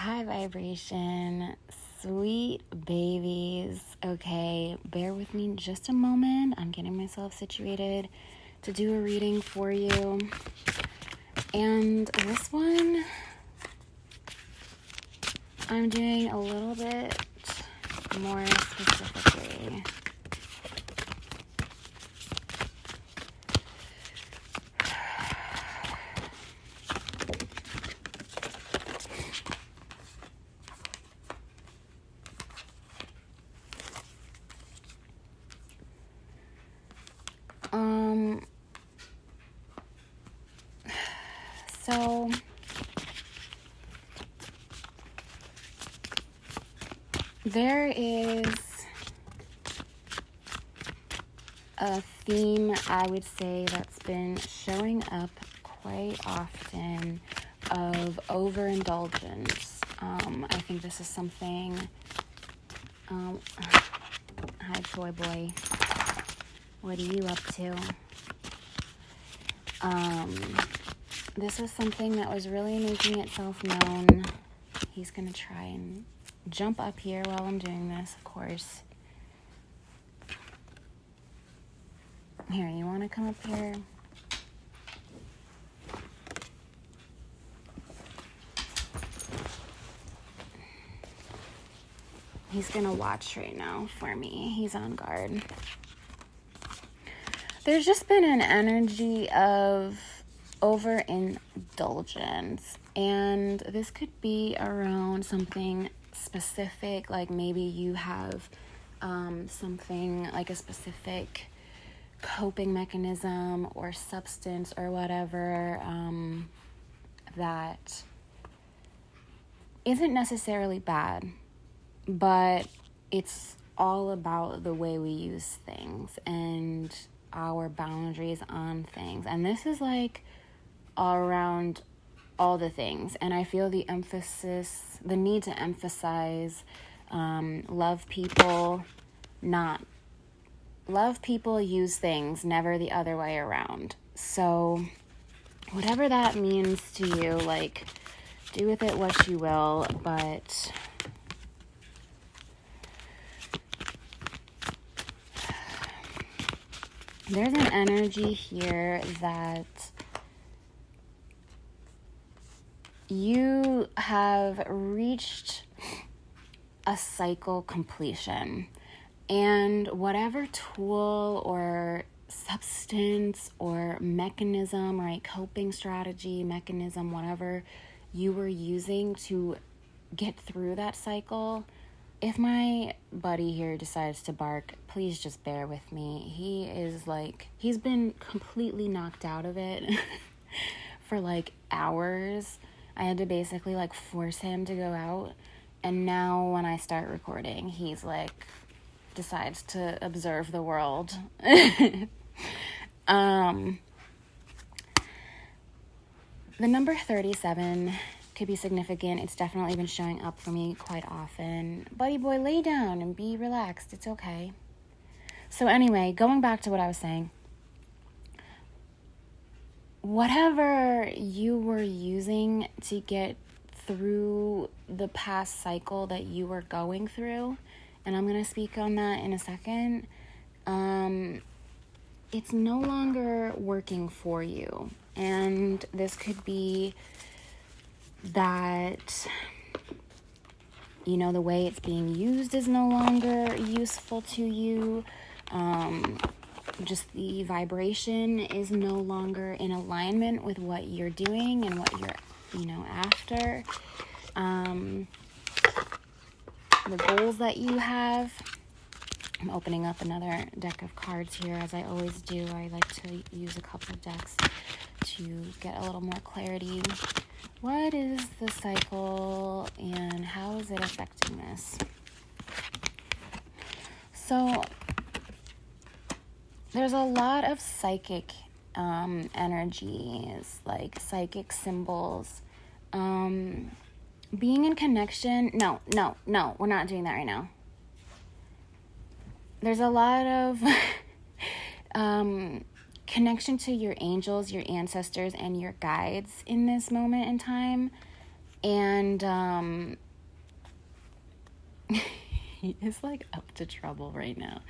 High vibration, sweet babies. Okay, bear with me just a moment. I'm getting myself situated to do a reading for you. And this one, I'm doing a little bit more specifically. So there is a theme, I would say, that's been showing up quite often of overindulgence. I think this is something, hi toy boy, what are you up to? This was something that was really making itself known. He's gonna try and jump up here while I'm doing this, of course. Here, you wanna come up here? He's gonna watch right now for me. He's on guard. There's just been an energy of overindulgence, and this could be around something specific, like maybe you have something like a specific coping mechanism or substance or whatever that isn't necessarily bad, but it's all about the way we use things and our boundaries on things. And this is like all around all the things. And I feel the need to emphasize love people, use things, never the other way around. So whatever that means to you, like, do with it what you will, but there's an energy here that you have reached a cycle completion, and whatever tool or substance or mechanism, right, coping strategy, mechanism, whatever you were using to get through that cycle. If my buddy here decides to bark, please just bear with me. He's been completely knocked out of it for like hours. I had to basically like force him to go out. And now when I start recording, he's like, decides to observe the world. The number 37 could be significant. It's definitely been showing up for me quite often. Buddy boy, lay down and be relaxed. It's okay. So anyway, going back to what I was saying. Whatever you were using to get through the past cycle that you were going through, and I'm going to speak on that in a second, it's no longer working for you. And this could be that, you know, the way it's being used is no longer useful to you. Just the vibration is no longer in alignment with what you're doing and what you're, after. The goals that you have. I'm opening up another deck of cards here, as I always do. I like to use a couple of decks to get a little more clarity. What is the cycle and how is it affecting this? So there's a lot of psychic energies, like psychic symbols. Being in connection. No, we're not doing that right now. There's a lot of connection to your angels, your ancestors, and your guides in this moment in time. And he is like up to trouble right now.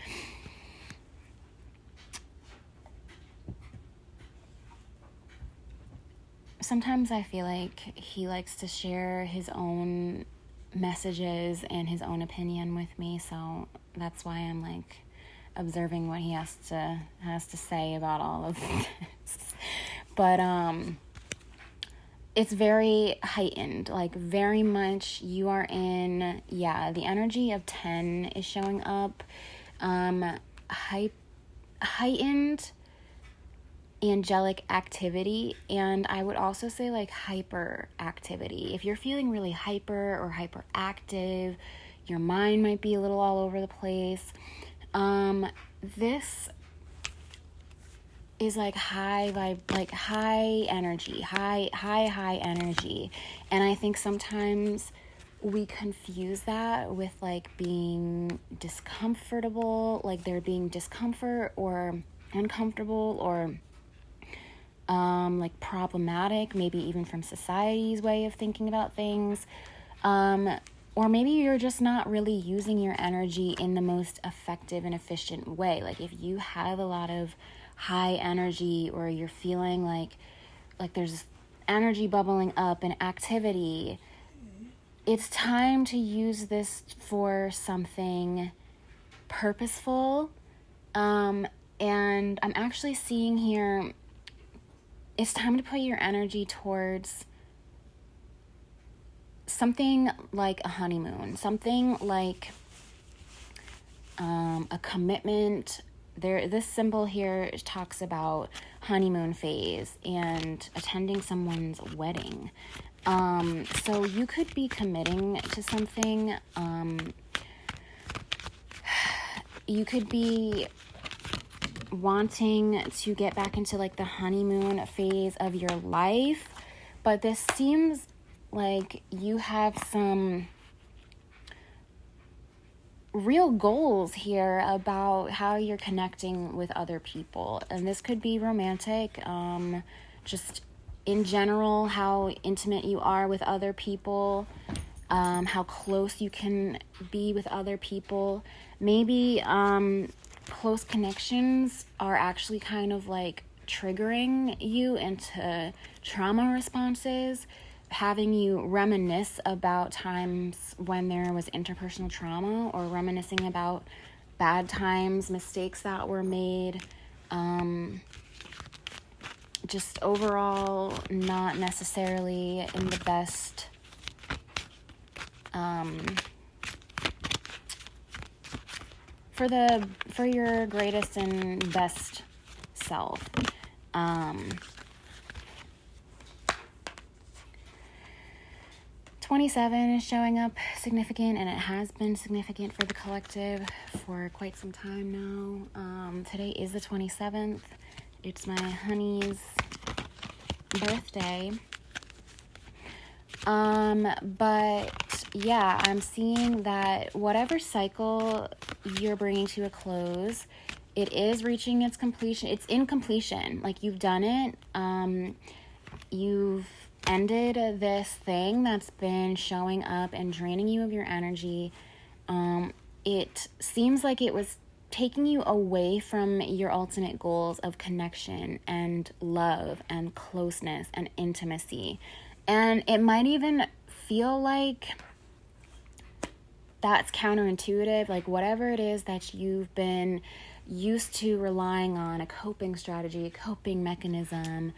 Sometimes I feel like he likes to share his own messages and his own opinion with me, so that's why I'm like observing what he has to say about all of this. But it's very heightened, like very much you are in, the energy of 10 is showing up, heightened angelic activity, and I would also say like hyper activity. If you're feeling really hyper or hyperactive, your mind might be a little all over the place. This is like high energy, high energy. And I think sometimes we confuse that with like being discomfortable, like there being discomfort or uncomfortable or like problematic, maybe even from society's way of thinking about things. Or maybe you're just not really using your energy in the most effective and efficient way. Like if you have a lot of high energy, or you're feeling like there's energy bubbling up and activity, it's time to use this for something purposeful. And I'm actually seeing here, it's time to put your energy towards something like a honeymoon, something like a commitment. This symbol here talks about honeymoon phase and attending someone's wedding. So you could be committing to something. You could be wanting to get back into like the honeymoon phase of your life, but this seems like you have some real goals here about how you're connecting with other people. And this could be romantic, just in general, how intimate you are with other people, how close you can be with other people. Maybe close connections are actually kind of like triggering you into trauma responses, having you reminisce about times when there was interpersonal trauma, or reminiscing about bad times, mistakes that were made. Just overall not necessarily in the best for your greatest and best self. 27 is showing up significant, and it has been significant for the collective for quite some time now. Today is the 27th. It's my honey's birthday. But yeah, I'm seeing that whatever cycle you're bringing to a close, it is reaching its completion. It's in completion. Like, you've done it. You've ended this thing that's been showing up and draining you of your energy. It seems like it was taking you away from your ultimate goals of connection and love and closeness and intimacy. And it might even feel like that's counterintuitive, like whatever it is that you've been used to relying on, a coping strategy, a coping mechanism,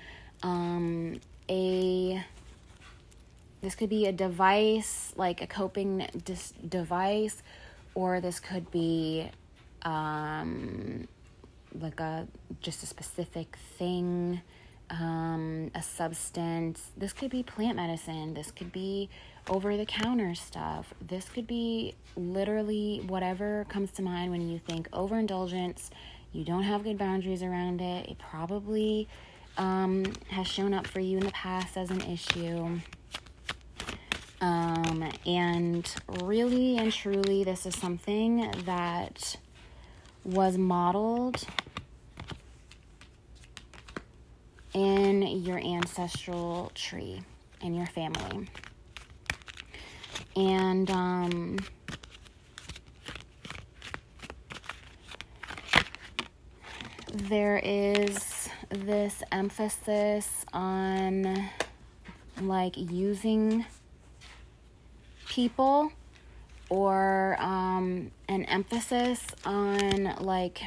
this could be a device, like a coping device, or this could be like just a specific thing, a substance. This could be plant medicine. This could be over-the-counter stuff. This could be literally whatever comes to mind when you think overindulgence. You don't have good boundaries around it. It probably has shown up for you in the past as an issue. And really and truly, this is something that was modeled in your ancestral tree, in your family. And there is this emphasis on like using people, or an emphasis on like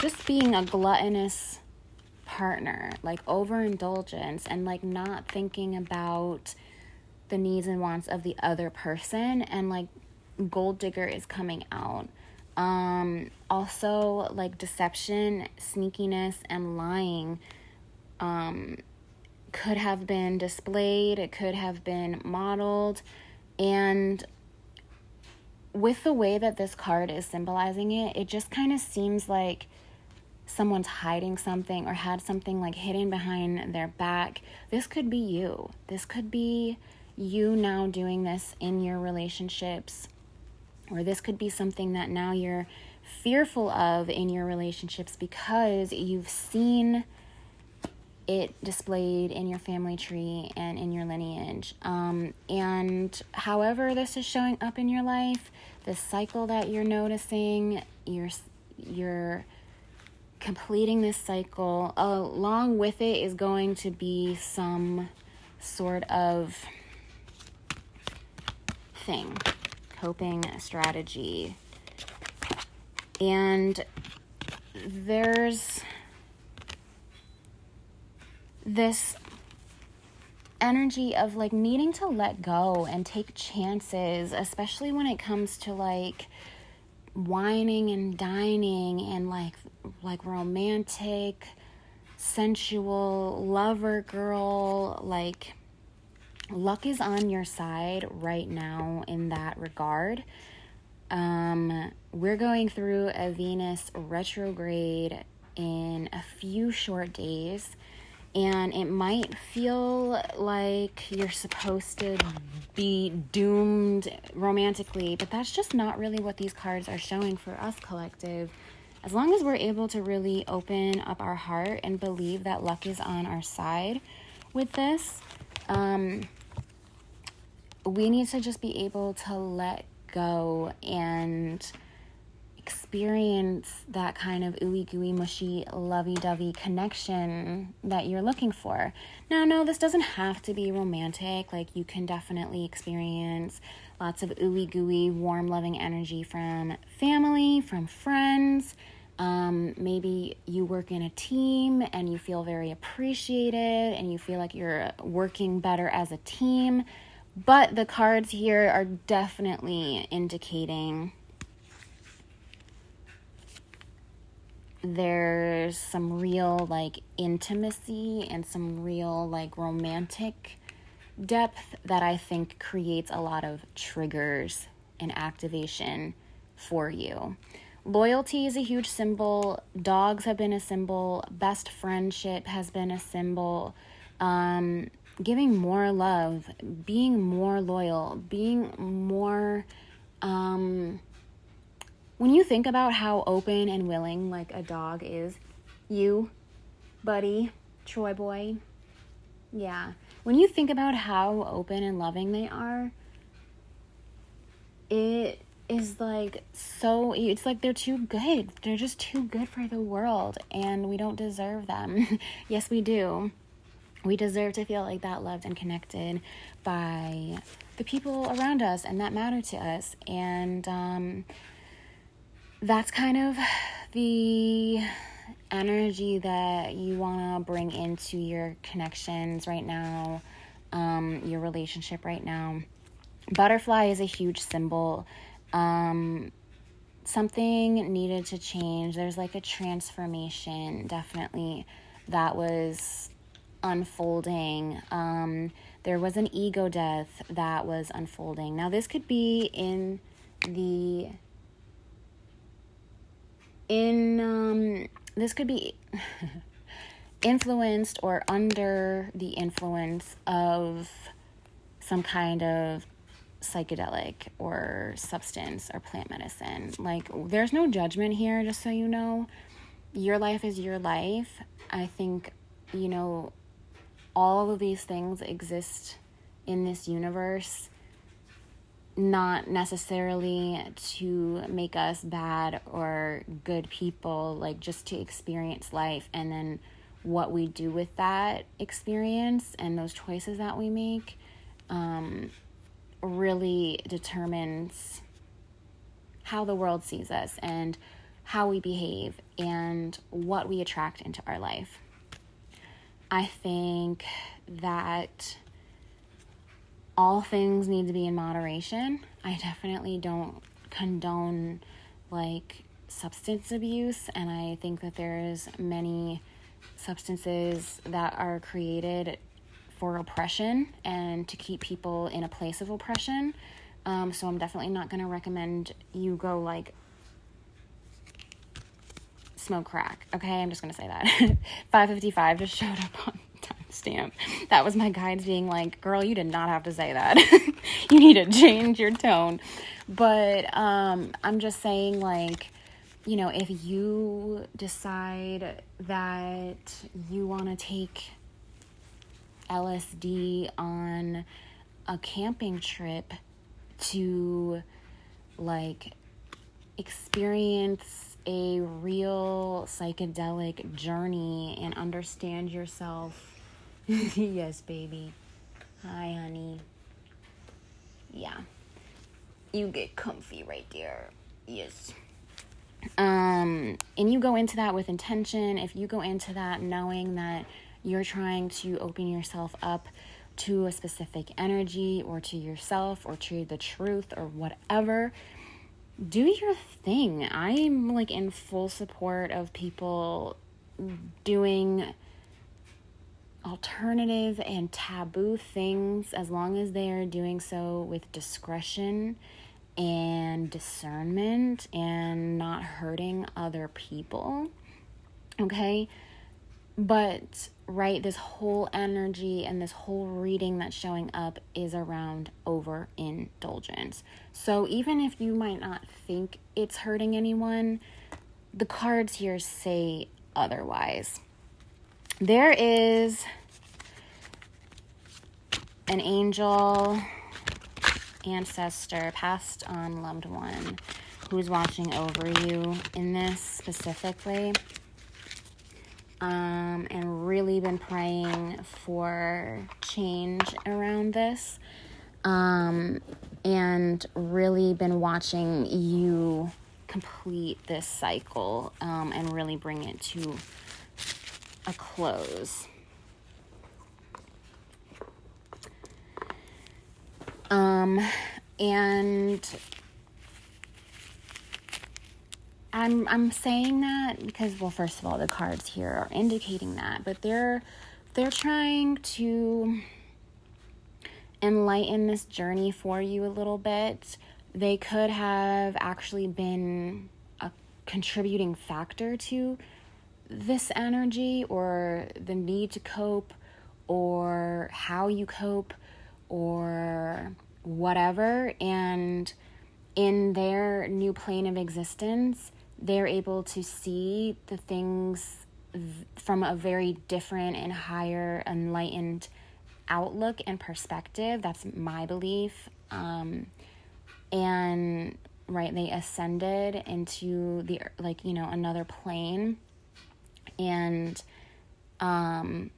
just being a gluttonous partner, like overindulgence, and like not thinking about the needs and wants of the other person, and like gold digger is coming out. Also like deception, sneakiness, and lying could have been displayed, it could have been modeled, and with the way that this card is symbolizing it, it just kind of seems like someone's hiding something or had something like hidden behind their back. This could be you. This could be you now doing this in your relationships, or this could be something that now you're fearful of in your relationships because you've seen it displayed in your family tree and in your lineage. And however this is showing up in your life, this cycle that you're noticing, you're completing this cycle. Along with it is going to be some sort of thing, coping strategy. And there's this energy of like needing to let go and take chances, especially when it comes to like whining and dining and like romantic, sensual, lover girl. Like luck is on your side right now in that regard. We're going through a Venus retrograde in a few short days, and it might feel like you're supposed to be doomed romantically, but that's just not really what these cards are showing for us, collective. As long as we're able to really open up our heart and believe that luck is on our side with this, we need to just be able to let go and experience that kind of ooey gooey mushy lovey-dovey connection that you're looking for. Now, no, this doesn't have to be romantic. Like, you can definitely experience lots of ooey gooey warm loving energy from family, from friends. Maybe you work in a team and you feel very appreciated and you feel like you're working better as a team. But the cards here are definitely indicating there's some real like intimacy and some real like romantic depth that I think creates a lot of triggers and activation for you. Loyalty is a huge symbol. Dogs have been a symbol. Best friendship has been a symbol. Giving more love, being more loyal, being more, when you think about how open and willing like a dog is, you, buddy, Troy boy, yeah. When you think about how open and loving they are, it is like so, it's like they're too good. They're just too good for the world, and we don't deserve them. Yes, we do. We deserve to feel like that, loved and connected by the people around us and that matter to us. And that's kind of the energy that you want to bring into your connections right now, your relationship right now. Butterfly is a huge symbol. Something needed to change. There's like a transformation, definitely, that was unfolding. There was an ego death that was unfolding. Now, this could be this could be influenced or under the influence of some kind of psychedelic or substance or plant medicine. Like, there's no judgment here, just so you know. Your life is your life. I think, all of these things exist in this universe, not necessarily to make us bad or good people, like just to experience life, and then what we do with that experience and those choices that we make really determines how the world sees us and how we behave and what we attract into our life. I think that all things need to be in moderation. I definitely don't condone like substance abuse, and I think that there's many substances that are created for oppression and to keep people in a place of oppression. So I'm definitely not going to recommend you go like smoke crack. Okay, I'm just going to say that. 5:55 just showed up on timestamp. That was my guides being like, girl, you did not have to say that. You need to change your tone. But I'm just saying, like, you know, if you decide that you want to take LSD on a camping trip to like experience a real psychedelic journey and understand yourself. Yes, baby. Hi, honey. Yeah. You get comfy right there. Yes. And you go into that with intention. If you go into that knowing that you're trying to open yourself up to a specific energy or to yourself or to the truth or whatever, do your thing. I'm like in full support of people doing alternative and taboo things as long as they are doing so with discretion and discernment and not hurting other people. Okay? But, right, this whole energy and this whole reading that's showing up is around overindulgence. So even if you might not think it's hurting anyone, the cards here say otherwise. There is an angel, ancestor, passed on loved one who's watching over you in this specifically. And really been praying for change around this, and really been watching you complete this cycle, and really bring it to a close. And I'm saying that because, well, first of all, the cards here are indicating that, but they're trying to enlighten this journey for you a little bit. They could have actually been a contributing factor to this energy or the need to cope or how you cope or whatever. And in their new plane of existence, they're able to see the things from a very different and higher enlightened outlook and perspective. That's my belief. And right, they ascended into the, like, you know, another plane, and they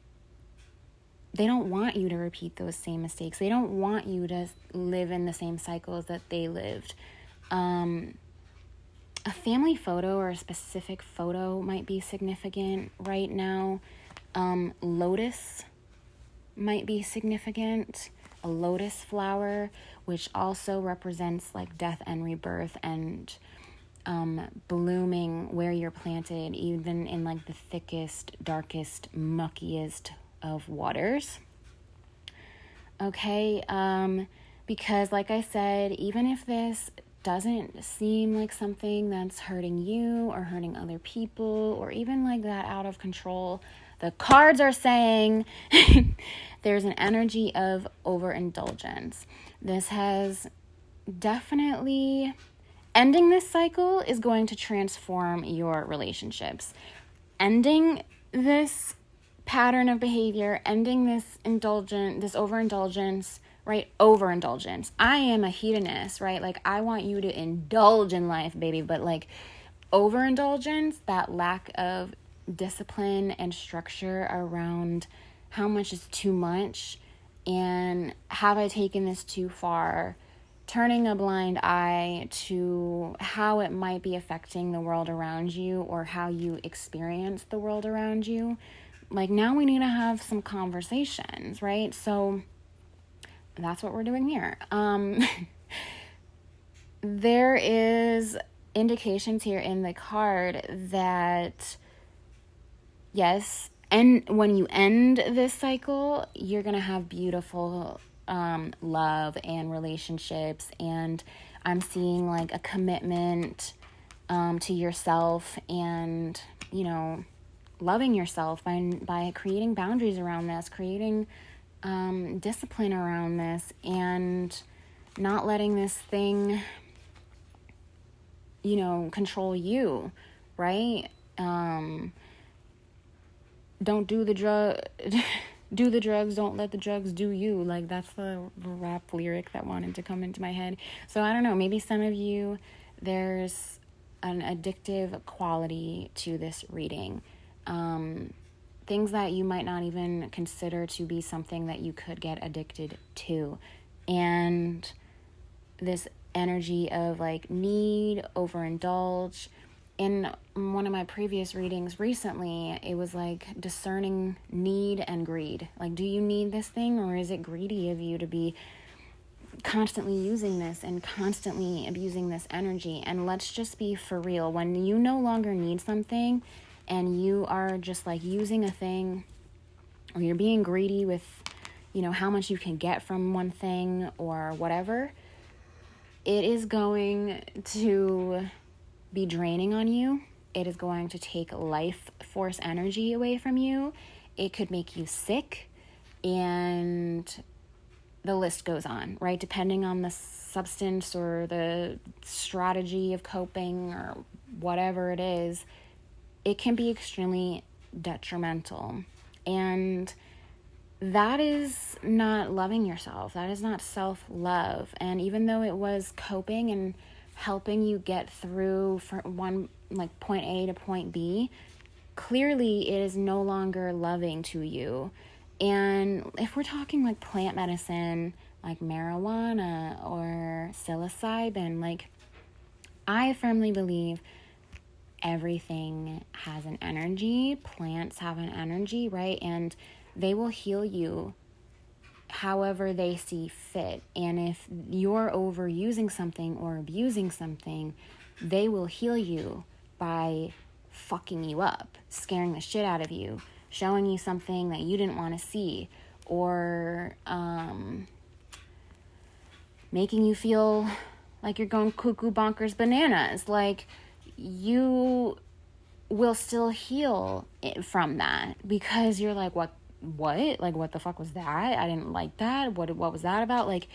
don't want you to repeat those same mistakes. They don't want you to live in the same cycles that they lived. A family photo or a specific photo might be significant right now. Lotus might be significant. A lotus flower, which also represents like death and rebirth and blooming where you're planted, even in like the thickest, darkest, muckiest of waters. Okay, because like I said, even if this doesn't seem like something that's hurting you or hurting other people or even like that out of control, the cards are saying there's an energy of overindulgence. This has definitely, ending this cycle is going to transform your relationships. Ending this pattern of behavior, ending this overindulgence, right? Overindulgence. I am a hedonist, right? Like, I want you to indulge in life, baby, but like overindulgence, that lack of discipline and structure around how much is too much, and have I taken this too far, turning a blind eye to how it might be affecting the world around you or how you experience the world around you. Like, now we need to have some conversations, right? So that's what we're doing here. There is indications here in the card that, yes, and when you end this cycle, you're going to have beautiful love and relationships, and I'm seeing like a commitment to yourself, and, you know, loving yourself by creating boundaries around this, creating discipline around this, and not letting this thing, you know, control you, right? Don't do the do the drugs, don't let the drugs do you. Like, that's the rap lyric that wanted to come into my head. So I don't know, maybe some of you, there's an addictive quality to this reading. Things that you might not even consider to be something that you could get addicted to. And this energy of like need, overindulge. In one of my previous readings recently, it was like discerning need and greed. Like, do you need this thing, or is it greedy of you to be constantly using this and constantly abusing this energy? And let's just be for real. When you no longer need something and you are just like using a thing, or you're being greedy with, you know, how much you can get from one thing or whatever, it is going to be draining on you. It is going to take life force energy away from you. It could make you sick, and the list goes on, right? Depending on the substance or the strategy of coping or whatever it is, it can be extremely detrimental. And that is not loving yourself. That is not self-love. And even though it was coping and helping you get through from one, like, point A to point B, clearly it is no longer loving to you. And if we're talking like plant medicine, like marijuana or psilocybin, like, I firmly believe everything has an energy. Plants have an energy, right? And they will heal you however they see fit. And if you're overusing something or abusing something, they will heal you by fucking you up, scaring the shit out of you, showing you something that you didn't want to see, or making you feel like you're going cuckoo bonkers bananas. Like, you will still heal from that, because you're like, what? Like, what the fuck was that? I didn't like that. What was that about? Like,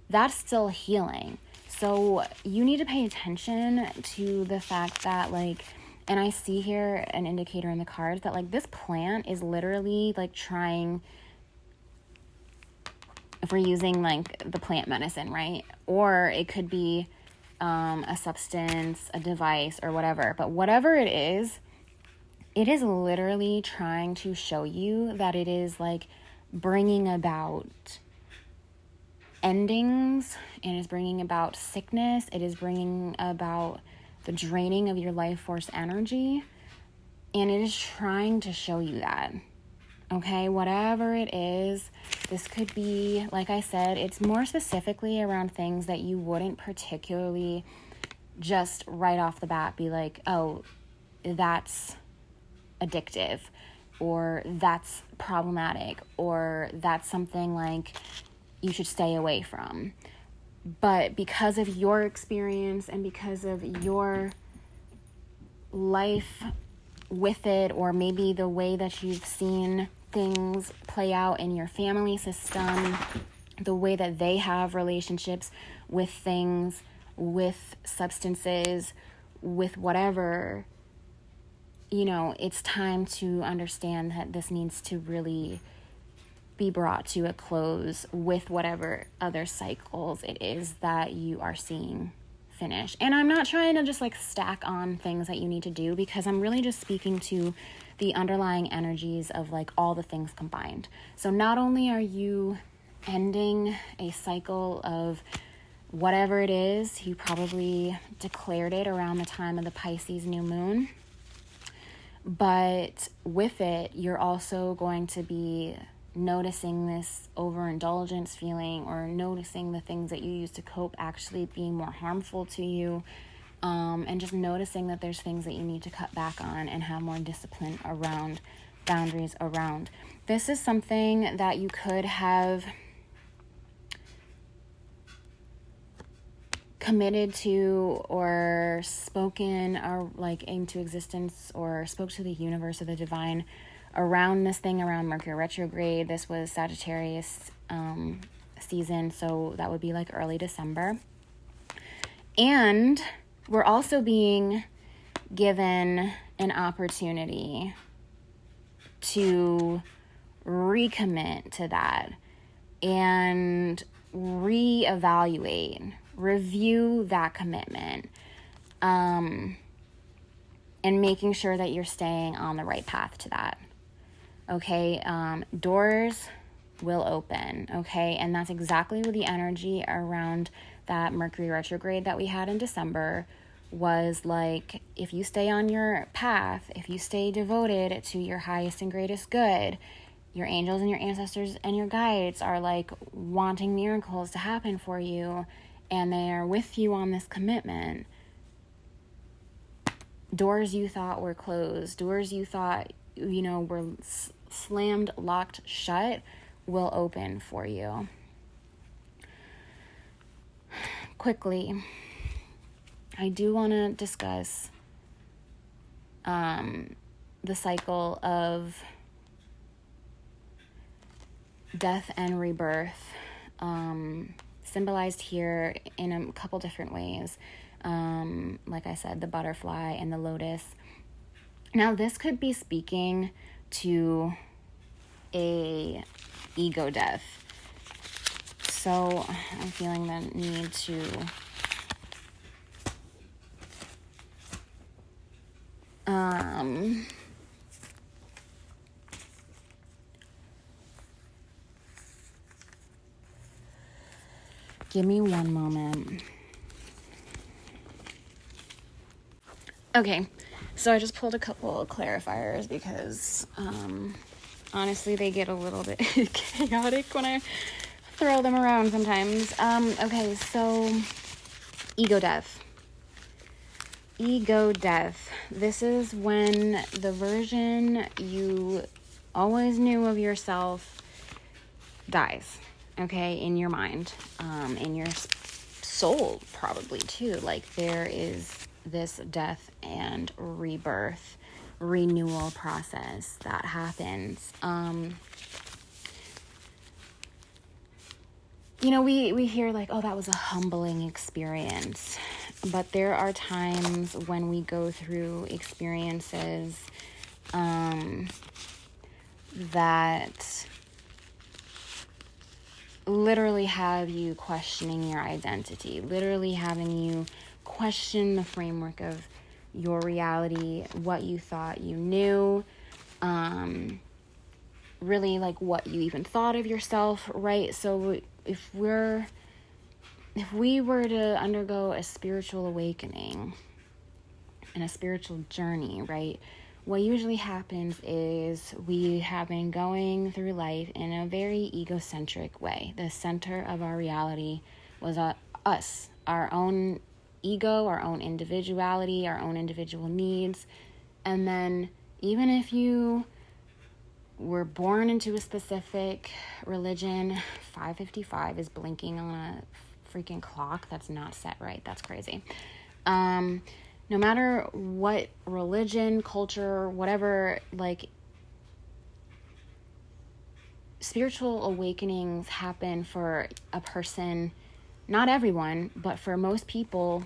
that's still healing. So you need to pay attention to the fact that, like, and I see here an indicator in the cards that, like, this plant is literally, like, trying, if we're using, like, the plant medicine, right? Or it could be a substance, a device, or whatever. But whatever it is literally trying to show you that it is, like, bringing about endings, and is bringing about sickness. It is bringing about the draining of your life force energy, and it is trying to show you that. Okay, whatever it is, this could be, like I said, it's more specifically around things that you wouldn't particularly just right off the bat be like, oh, that's addictive, or that's problematic, or that's something like you should stay away from. But because of your experience and because of your life with it, or maybe the way that you've seen things play out in your family system, the way that they have relationships with things, with substances, with whatever, it's time to understand that this needs to really be brought to a close with whatever other cycles it is that you are seeing finish. And I'm not trying to just like stack on things that you need to do, because I'm really just speaking to the underlying energies of like all the things combined. So not only are you ending a cycle of whatever it is, you probably declared it around the time of the Pisces new moon, but with it, you're also going to be noticing this overindulgence feeling, or noticing the things that you used to cope actually being more harmful to you, and just noticing that there's things that you need to cut back on and have more discipline around, boundaries around. This is something that you could have committed to or spoken or like into existence, or spoke to the universe or the divine around this thing around Mercury retrograde. This was Sagittarius season, so that would be like early December. And we're also being given an opportunity to recommit to that and reevaluate, review that commitment, and making sure that you're staying on the right path to that. Okay, doors will open, okay? And that's exactly what the energy around that Mercury retrograde that we had in December was like. If you stay on your path, if you stay devoted to your highest and greatest good, your angels and your ancestors and your guides are like wanting miracles to happen for you, and they are with you on this commitment. Doors you thought were closed, doors you thought, were slammed, locked, shut, will open for you. Quickly, I do want to discuss the cycle of death and rebirth, symbolized here in a couple different ways. Like I said, the butterfly and the lotus. Now, this could be speaking to a ego death. So I'm feeling the need to give me one moment. Okay, so I just pulled a couple of clarifiers because honestly they get a little bit chaotic when I throw them around sometimes. Okay, so ego death. Ego death. This is when the version you always knew of yourself dies, okay, in your mind, in your soul probably too. Like there is this death and rebirth, renewal process that happens. We hear like, oh, that was a humbling experience. But there are times when we go through experiences that literally have you questioning your identity, literally having you question the framework of your reality, what you thought you knew, really like what you even thought of yourself, right? So if we were to undergo a spiritual awakening and a spiritual journey, right, what usually happens is we have been going through life in a very egocentric way. The center of our reality was us, our own ego, our own individuality, our own individual needs. And then even if you were born into a specific religion, 5:55 is blinking on a freaking clock that's not set right. That's crazy. No matter what religion, culture, whatever, like, spiritual awakenings happen for a person, not everyone, but for most people,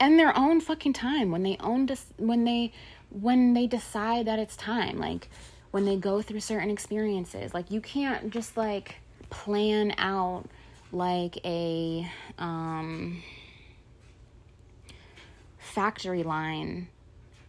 in their own fucking time, when they when they decide that it's time, like when they go through certain experiences. Like you can't just like plan out like a factory line,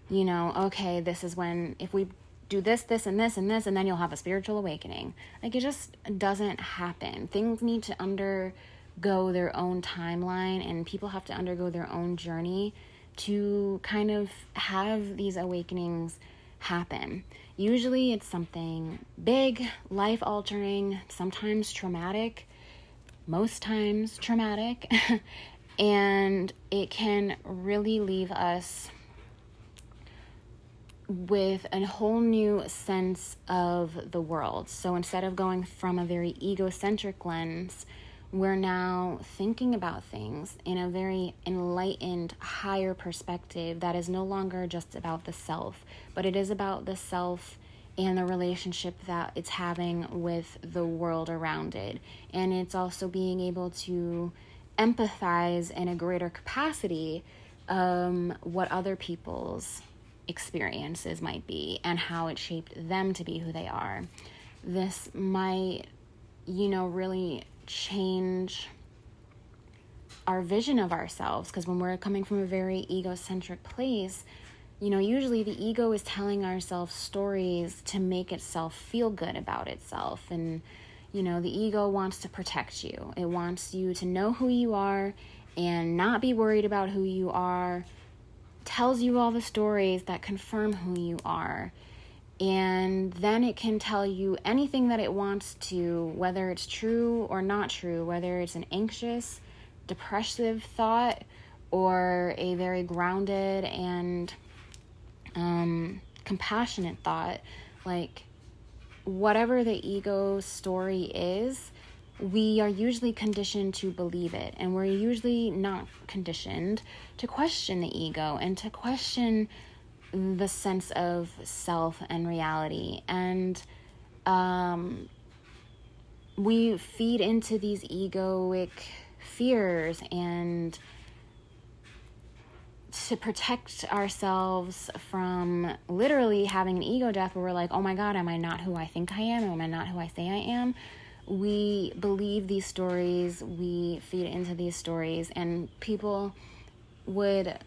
you know, okay, this is when, if we do this, this, and this, and this, and then you'll have a spiritual awakening. Like, it just doesn't happen. Things need to undergo their own timeline, and people have to undergo their own journey to kind of have these awakenings happen. Usually it's something big, life-altering, sometimes traumatic, most times traumatic, and it can really leave us with a whole new sense of the world. So instead of going from a very egocentric lens, we're now thinking about things in a very enlightened, higher perspective that is no longer just about the self, but it is about the self and the relationship that it's having with the world around it. And it's also being able to empathize in a greater capacity what other people's experiences might be and how it shaped them to be who they are. This might, really change our vision of ourselves, because when we're coming from a very egocentric place, usually the ego is telling ourselves stories to make itself feel good about itself. And, the ego wants to protect you. It wants you to know who you are and not be worried about who you are. Tells you all the stories that confirm who you are. And then it can tell you anything that it wants to, whether it's true or not true, whether it's an anxious, depressive thought or a very grounded and compassionate thought. Like, whatever the ego story is, we are usually conditioned to believe it, and we're usually not conditioned to question the ego and to question the sense of self and reality. And we feed into these egoic fears and to protect ourselves from literally having an ego death where we're like, oh my God, am I not who I think I am? Am I not who I say I am? We believe these stories, we feed into these stories, and people will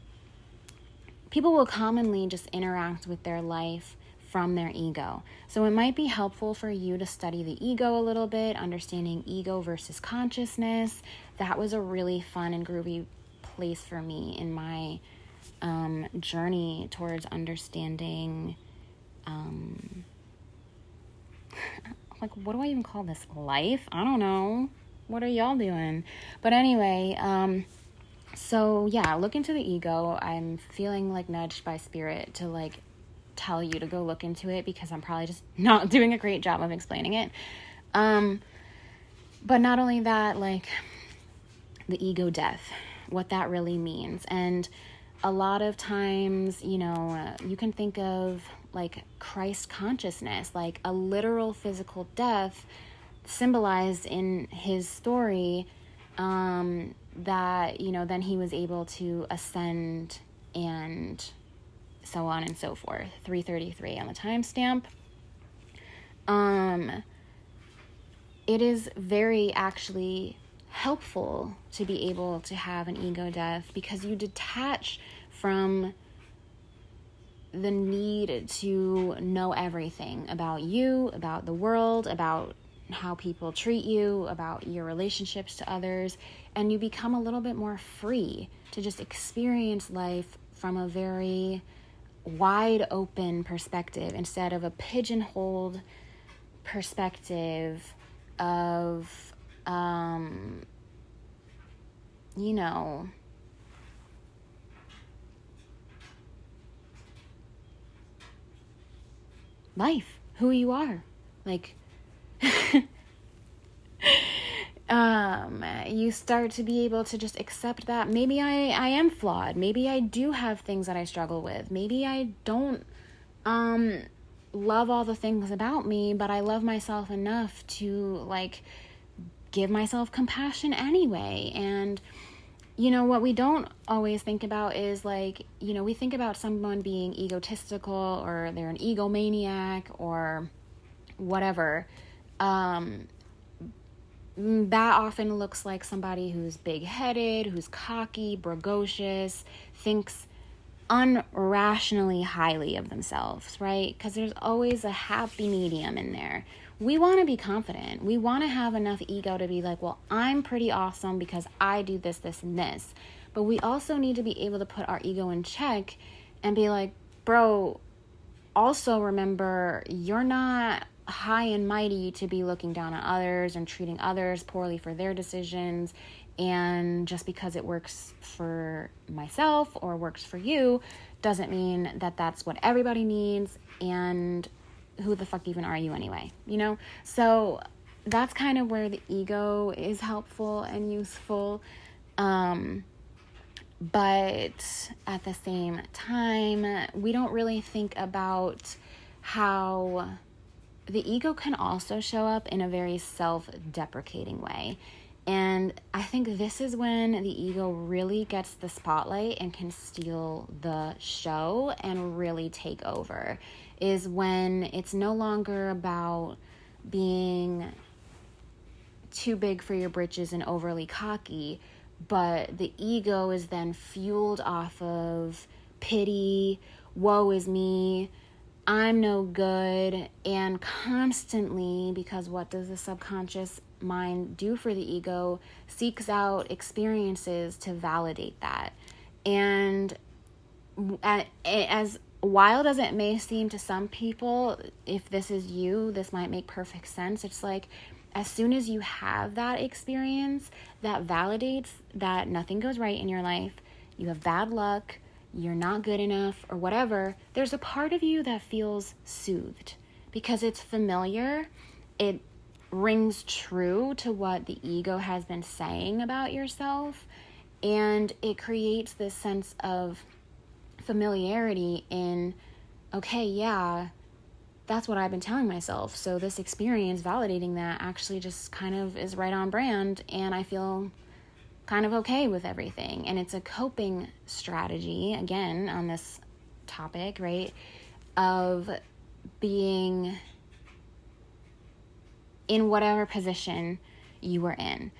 commonly just interact with their life from their ego. So it might be helpful for you to study the ego a little bit, understanding ego versus consciousness. That was a really fun and groovy place for me in my journey towards understanding like, what do I even call this? Life? I don't know. What are y'all doing? But anyway, so yeah, look into the ego. I'm feeling like nudged by spirit to like tell you to go look into it, because I'm probably just not doing a great job of explaining it. But not only that, like the ego death, what that really means. And a lot of times, you can think of like Christ consciousness, like a literal physical death symbolized in his story, that, then he was able to ascend and so on and so forth. 333 on the timestamp. It is very actually helpful to be able to have an ego death, because you detach from the need to know everything about you, about the world, about how people treat you, about your relationships to others, and you become a little bit more free to just experience life from a very wide open perspective instead of a pigeonholed perspective of life, who you are. Like, you start to be able to just accept that maybe I am flawed. Maybe I do have things that I struggle with. Maybe I don't love all the things about me, but I love myself enough to like give myself compassion anyway. And what we don't always think about is like, we think about someone being egotistical or they're an egomaniac or whatever. That often looks like somebody who's big-headed, who's cocky, bragocious, thinks unrationally highly of themselves, right? Because there's always a happy medium in there. We want to be confident. We want to have enough ego to be like, well, I'm pretty awesome because I do this, this, and this. But we also need to be able to put our ego in check and be like, bro, also remember, you're not high and mighty to be looking down on others and treating others poorly for their decisions. And just because it works for myself or works for you doesn't mean that that's what everybody needs. And who the fuck even are you anyway? So that's kind of where the ego is helpful and useful. But at the same time, we don't really think about how the ego can also show up in a very self-deprecating way. And I think this is when the ego really gets the spotlight and can steal the show and really take over, is when it's no longer about being too big for your britches and overly cocky, but the ego is then fueled off of pity, woe is me, I'm no good, and constantly, because what does the subconscious mind do for the ego? Seeks out experiences to validate that. And as wild as it may seem to some people, if this is you, this might make perfect sense. It's like, as soon as you have that experience that validates that nothing goes right in your life, you have bad luck, you're not good enough, or whatever, there's a part of you that feels soothed because it's familiar. It rings true to what the ego has been saying about yourself, and it creates this sense of familiarity in, okay, yeah, that's what I've been telling myself. So this experience validating that actually just kind of is right on brand, and I feel kind of okay with everything. And it's a coping strategy, again, on this topic, right, of being in whatever position you were in,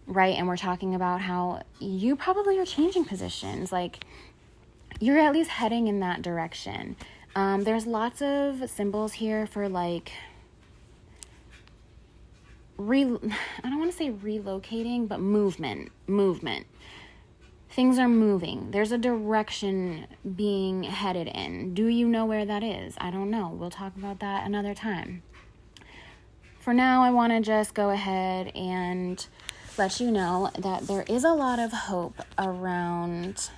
right? And we're talking about how you probably are changing positions, like you're at least heading in that direction. There's lots of symbols here for like I don't want to say relocating, but movement. Things are moving. There's a direction being headed in. Do you know where that is? I don't know. We'll talk about that another time. For now, I want to just go ahead and let you know that there is a lot of hope around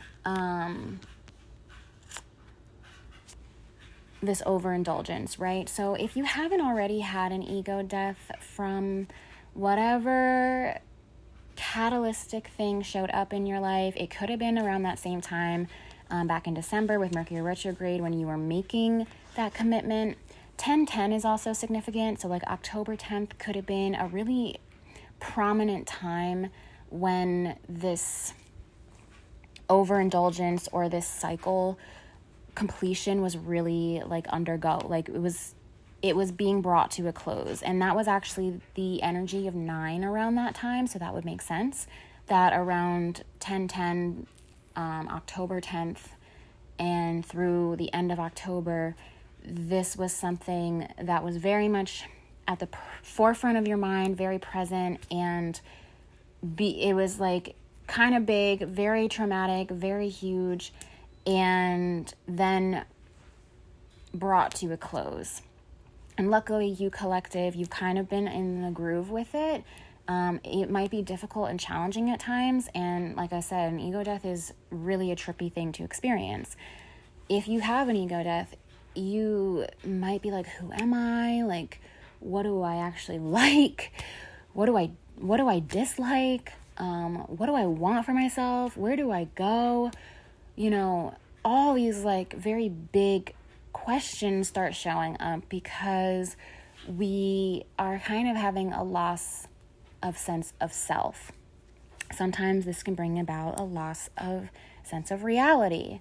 this overindulgence, right? So if you haven't already had an ego death from whatever catalytic thing showed up in your life, it could have been around that same time back in December with Mercury Retrograde when you were making that commitment. 10/10 is also significant. So like October 10th could have been a really prominent time when this overindulgence or this cycle completion was really like undergo, like it was being brought to a close. And that was actually the energy of 9 around that time. So that would make sense that around 10/10, October 10th, and through the end of October, this was something that was very much at the forefront of your mind, very present, and it was like kind of big, very traumatic, very huge, and then brought to a close. And luckily, you collective, you've kind of been in the groove with it. It might be difficult and challenging at times, and like I said, an ego death is really a trippy thing to experience. If you have an ego death, you might be like, who am I? Like, what do I actually like? What do I dislike? What do I want for myself? Where do I go? All these like very big questions start showing up because we are kind of having a loss of sense of self. Sometimes this can bring about a loss of sense of reality,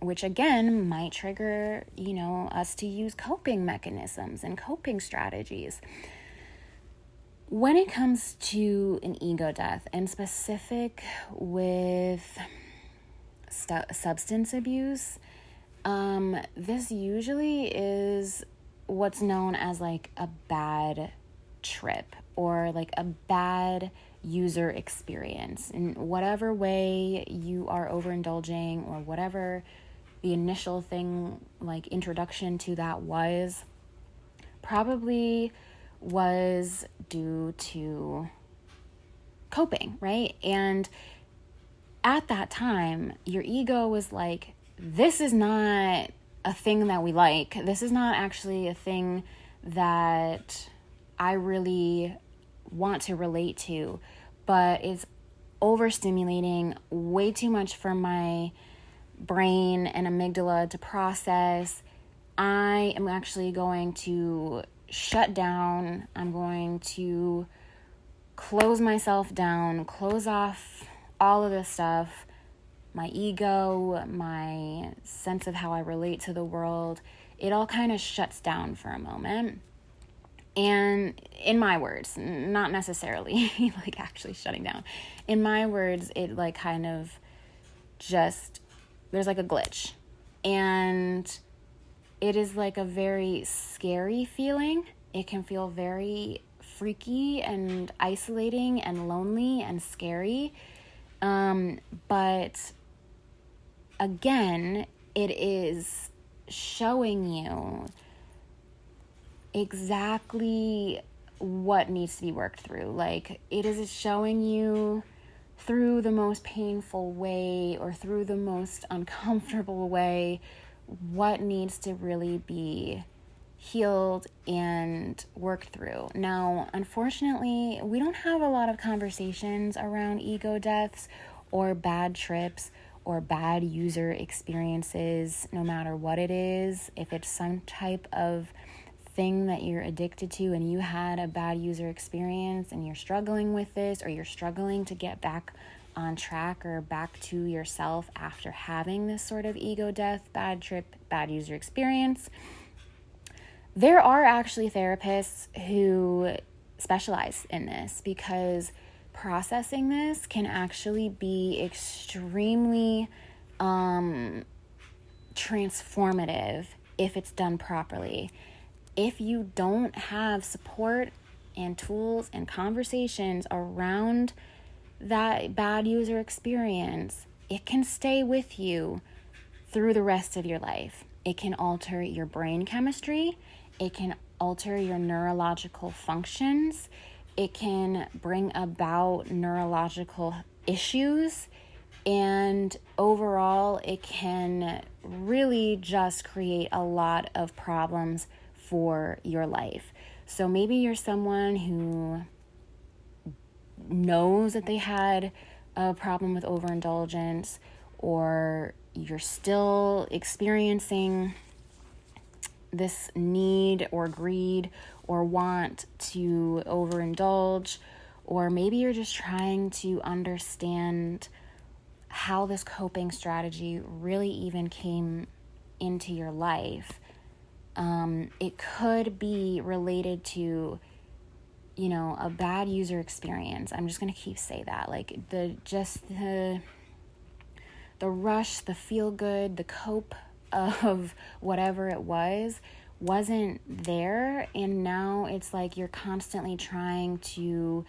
which again might trigger, us to use coping mechanisms and coping strategies. When it comes to an ego death, and specific with substance abuse, this usually is what's known as like a bad trip, or like a bad user experience. In whatever way you are overindulging, or whatever the initial thing, like introduction to that was, probably was due to coping, right? And at that time, your ego was like, this is not a thing that we like. This is not actually a thing that I really want to relate to, but it's overstimulating, way too much for my brain and amygdala to process. I am actually going to shut down. I'm going to close myself down, close off all of this stuff, my ego, my sense of how I relate to the world. It all kind of shuts down for a moment. And in my words, not necessarily like actually shutting down. In my words, it like kind of just, there's like a glitch. And it is like a very scary feeling. It can feel very freaky and isolating and lonely and scary. But again, it is showing you exactly what needs to be worked through. Like, it is showing you through the most painful way, or through the most uncomfortable way, what needs to really be healed and worked through. Now, unfortunately, we don't have a lot of conversations around ego deaths or bad trips or bad user experiences, no matter what it is. If it's some type of thing that you're addicted to and you had a bad user experience and you're struggling with this, or you're struggling to get back on track or back to yourself after having this sort of ego death, bad trip, bad user experience, there are actually therapists who specialize in this, because processing this can actually be extremely transformative if it's done properly. If you don't have support and tools and conversations around that bad user experience, it can stay with you through the rest of your life. It can alter your brain chemistry. It can alter your neurological functions. It can bring about neurological issues. And overall, it can really just create a lot of problems for your life. So maybe you're someone who knows that they had a problem with overindulgence, or you're still experiencing this need or greed or want to overindulge, or maybe you're just trying to understand how this coping strategy really even came into your life. It could be related to, a bad user experience. I'm just going to keep say that. Like the rush, the feel good, the cope of whatever it wasn't there. And now it's like you're constantly trying to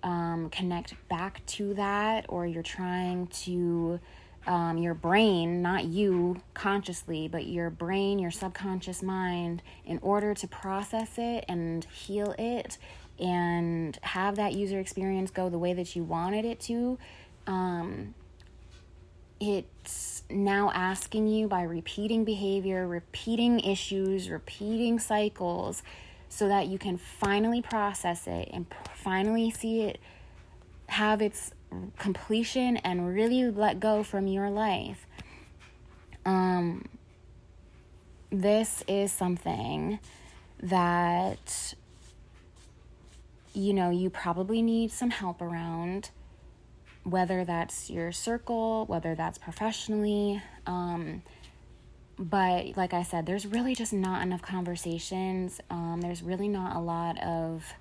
connect back to that, or you're trying to your brain, not you consciously, but your brain, your subconscious mind, in order to process it and heal it and have that user experience go the way that you wanted it to, it's now asking you, by repeating behavior, repeating issues, repeating cycles, so that you can finally process it and finally see it have its completion and really let go from your life. This is something that you probably need some help around, whether that's your circle, whether that's professionally. But like I said, there's really just not enough conversations. There's really not a lot of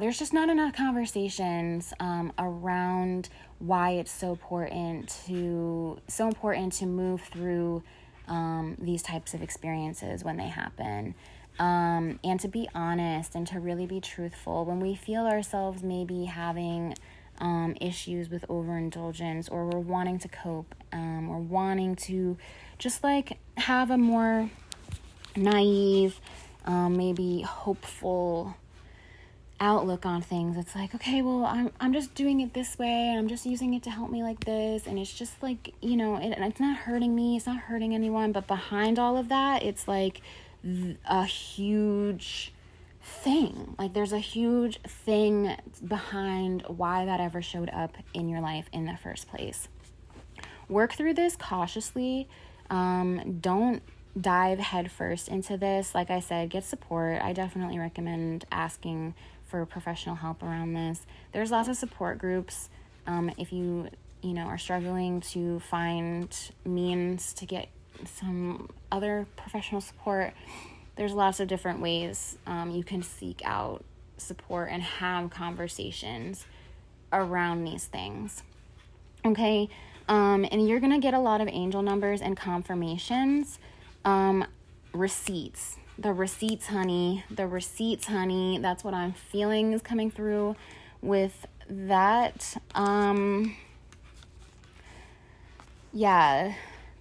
there's just not enough conversations around why it's so important to move through these types of experiences when they happen, and to be honest and to really be truthful when we feel ourselves maybe having issues with overindulgence, or we're wanting to cope, or wanting to just like have a more naive, maybe hopeful outlook on things. It's like, okay, well, I'm just doing it this way, and I'm just using it to help me like this, and it's just like, it's not hurting me, it's not hurting anyone. But behind all of that, it's like a huge thing. Like there's a huge thing behind why that ever showed up in your life in the first place. Work through this cautiously. Don't dive headfirst into this. Like I said, get support. I definitely recommend asking for professional help around this. There's lots of support groups. If you are struggling to find means to get some other professional support, there's lots of different ways you can seek out support and have conversations around these things. Okay, and you're gonna get a lot of angel numbers and confirmations. Receipts. The receipts, honey. That's what I'm feeling is coming through with that.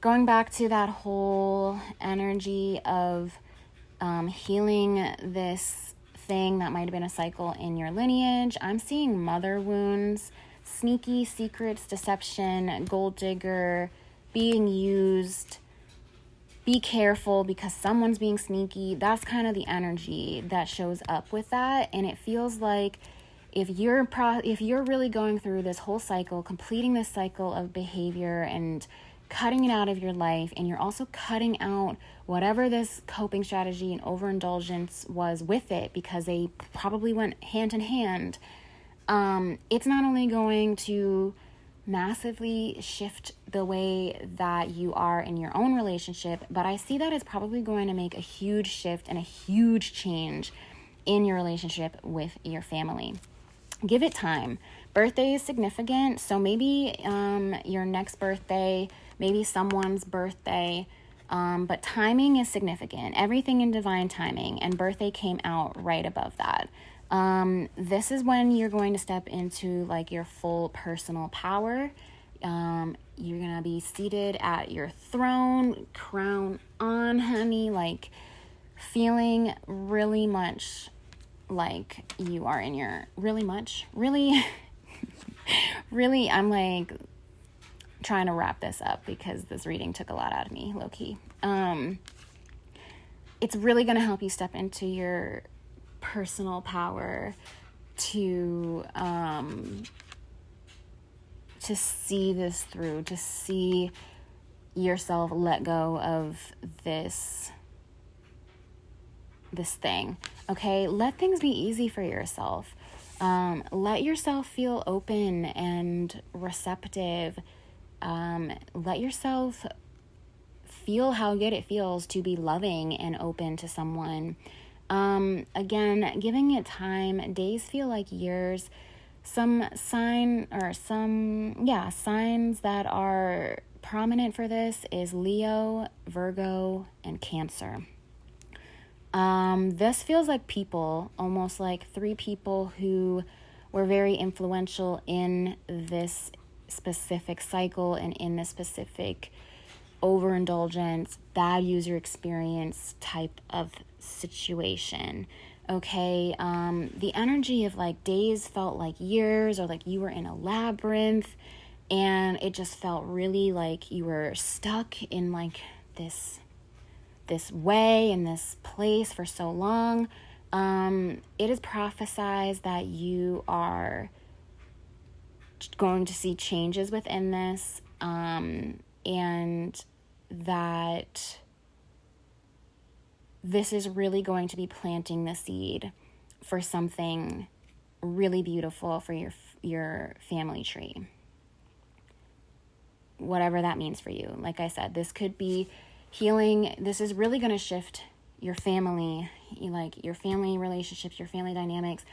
Going back to that whole energy of healing this thing that might have been a cycle in your lineage. I'm seeing mother wounds, sneaky secrets, deception, gold digger, being used. Be careful because someone's being sneaky. That's kind of the energy that shows up with that. And it feels like if you're really going through this whole cycle, completing this cycle of behavior and cutting it out of your life, and you're also cutting out whatever this coping strategy and overindulgence was with it, because they probably went hand in hand, it's not only going to massively shift the way that you are in your own relationship, but I see that it's probably going to make a huge shift and a huge change in your relationship with your family. Give it time. Birthday is significant, so maybe your next birthday, maybe someone's birthday, but timing is significant. Everything in divine timing, and birthday came out right above that. This is when you're going to step into like your full personal power. You're going to be seated at your throne, crown on, honey, like feeling really much like you are in your, really, I'm like trying to wrap this up because this reading took a lot out of me, low key. It's really going to help you step into your personal power to see this through, to see yourself let go of this thing. Okay, let things be easy for yourself. Let yourself feel open and receptive. Let yourself feel how good it feels to be loving and open to someone. Again, giving it time. Days feel like years. Some signs that are prominent for this is Leo, Virgo, and Cancer. This feels like people, almost like 3 people who were very influential in this specific cycle and in this specific overindulgence, bad user experience type of situation. Okay, the energy of like days felt like years, or like you were in a labyrinth and it just felt really like you were stuck in like this way, in this place for so long. It is prophesized that you are going to see changes within this, and that this is really going to be planting the seed for something really beautiful for your family tree. Whatever that means for you. Like I said, this could be healing. This is really going to shift your family, like your family relationships, your family dynamics.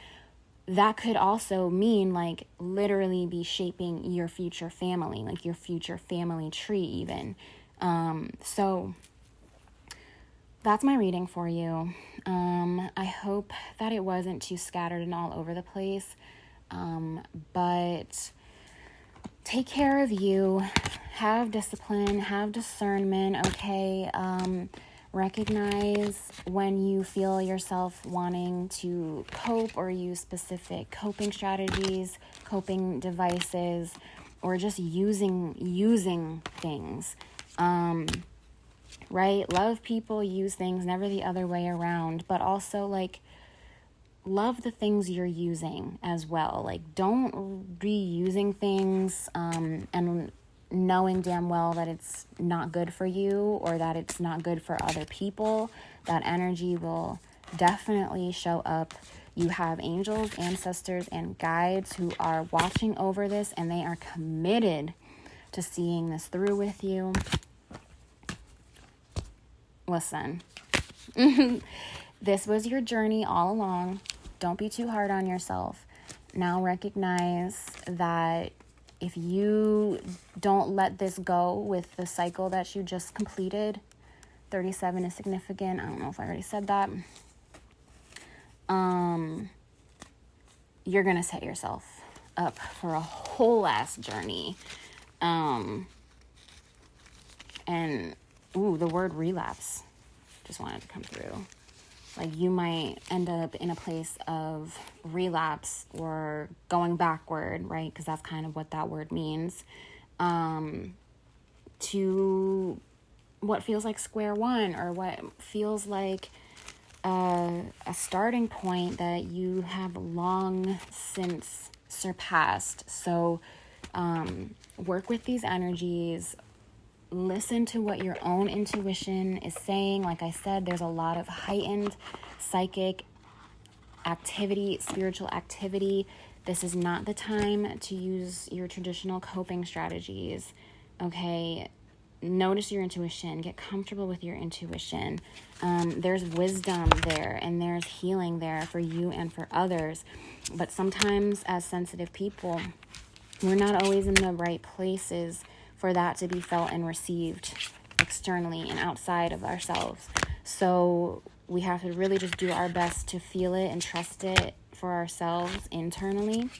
That could also mean like literally be shaping your future family, like your future family tree even. So that's my reading for you. I hope that it wasn't too scattered and all over the place. But take care of you. Have discipline, have discernment, okay? Recognize when you feel yourself wanting to cope or use specific coping strategies, coping devices, or just using things. Right? Love people, use things, never the other way around, but also like love the things you're using as well. Like don't be using things and knowing damn well that it's not good for you or that it's not good for other people. That energy will definitely show up. You have angels, ancestors, and guides who are watching over this, and they are committed to seeing this through with you. Listen, this was your journey all along. Don't be too hard on yourself. Now recognize that if you don't let this go with the cycle that you just completed, 37 is significant. I don't know if I already said that. You're going to set yourself up for a whole ass journey. And, the word relapse just wanted to come through. Like you might end up in a place of relapse or going backward, right? Because that's kind of what that word means. To what feels like square one, or what feels like a starting point that you have long since surpassed. So work with these energies. Listen to what your own intuition is saying. Like I said, there's a lot of heightened psychic activity, spiritual activity. This is not the time to use your traditional coping strategies, okay? Notice your intuition. Get comfortable with your intuition. There's wisdom there, and there's healing there for you and for others. But sometimes as sensitive people, we're not always in the right places for that to be felt and received externally and outside of ourselves. So we have to really just do our best to feel it and trust it for ourselves internally,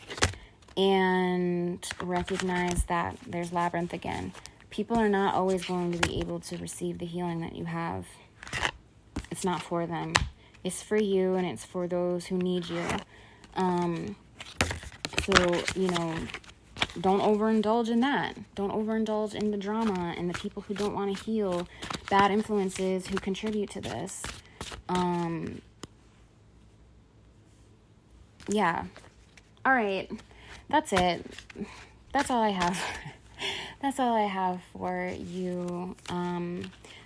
and recognize that there's labyrinth again. People are not always going to be able to receive the healing that you have. It's not for them. It's for you, and it's for those who need you. So, don't overindulge in that. Don't overindulge in the drama and the people who don't want to heal, bad influences who contribute to this. Yeah. All right. That's it. That's all I have. That's all I have for you.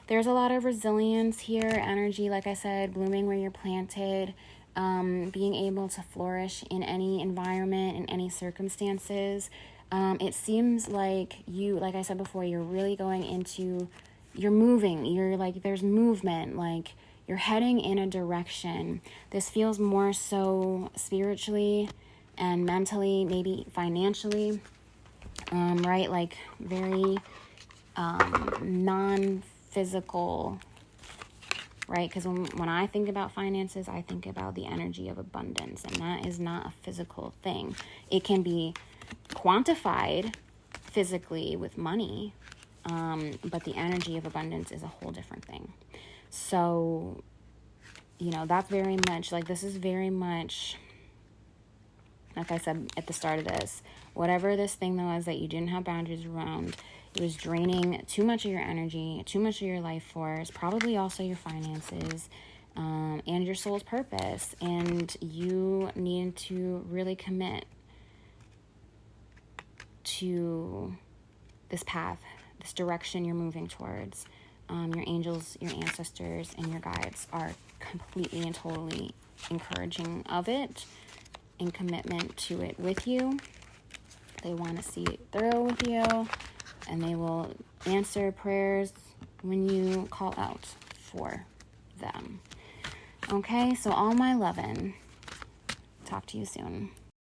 There's a lot of resilience here, energy, like I said, blooming where you're planted, being able to flourish in any environment, in any circumstances. It seems like you, like I said before, you're really going into, you're moving, you're like, there's movement, like you're heading in a direction. This feels more so spiritually and mentally, maybe financially, right? Like very non-physical, right? Because when I think about finances, I think about the energy of abundance, and that is not a physical thing. It can be quantified physically with money, but the energy of abundance is a whole different thing. So, that's very much, like, this is very much, like I said at the start of this, whatever this thing was that you didn't have boundaries around, it was draining too much of your energy, too much of your life force, probably also your finances, and your soul's purpose. And you need to really commit to this path, this direction you're moving towards. Your angels, your ancestors, and your guides are completely and totally encouraging of it, in commitment to it with you. They want to see it through with you, and they will answer prayers when you call out for them. Okay, so all my lovin'. Talk to you soon.